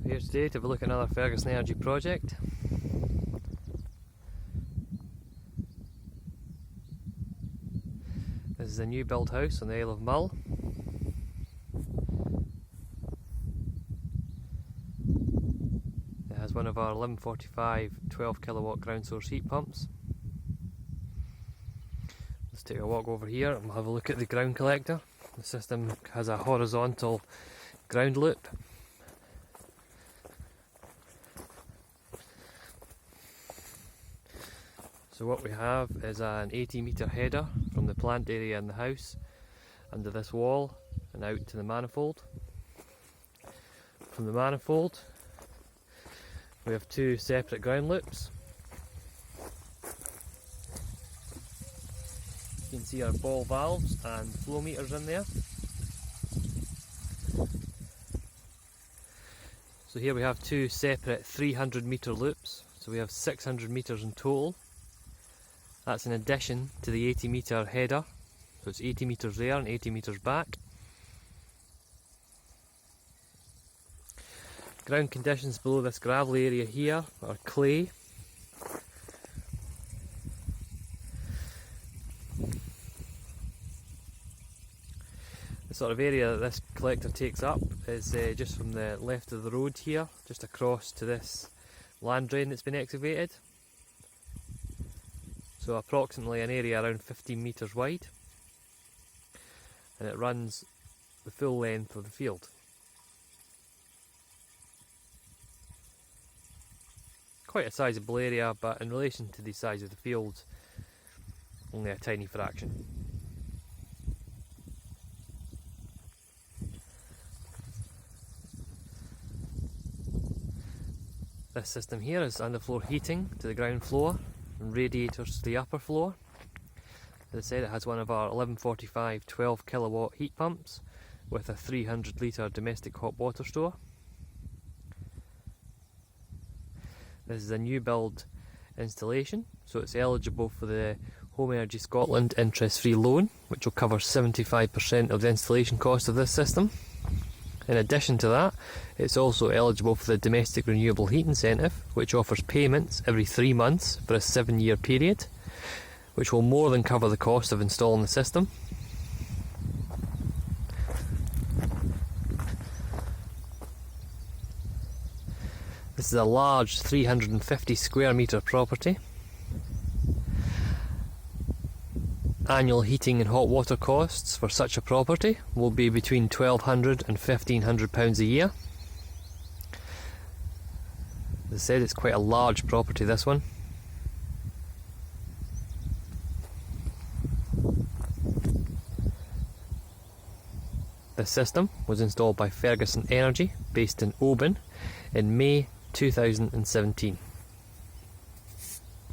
Here today to have a look at another Ferguson Energy project. This is a new build house on the Isle of Mull. It has one of our 1145 12 kilowatt ground source heat pumps. Let's take a walk over here and we'll have a look at the ground collector. The system has a horizontal ground loop. So what we have is an 80 metre header from the plant area in the house under this wall and out to the manifold. From the manifold we have two separate ground loops. You can see our ball valves and flow meters in there. So here we have two separate 300 metre loops, so we have 600 metres in total. That's in addition to the 80 metre header, so it's 80 metres there and 80 metres back. Ground conditions below this gravel area here are clay. The sort of area that this collector takes up is just from the left of the road here, just across to this land drain that's been excavated. So approximately an area around 15 metres wide, and it runs the full length of the field. Quite a sizable area, but in relation to the size of the field, only a tiny fraction. This system here is underfloor heating to the ground floor and radiators to the upper floor. As I said, it has one of our 1145 12 kilowatt heat pumps with a 300 litre domestic hot water store. This is a new build installation, so it's eligible for the Home Energy Scotland interest-free loan, which will cover 75% of the installation cost of this system. In addition to that, it's also eligible for the Domestic Renewable Heat Incentive, which offers payments every 3 months for a 7-year period, which will more than cover the cost of installing the system. This is a large 350 square metre property. Annual heating and hot water costs for such a property will be between £1,200 and £1,500 a year. As I said, it's quite a large property, this one. This system was installed by Ferguson Energy, based in Oban, in May 2017.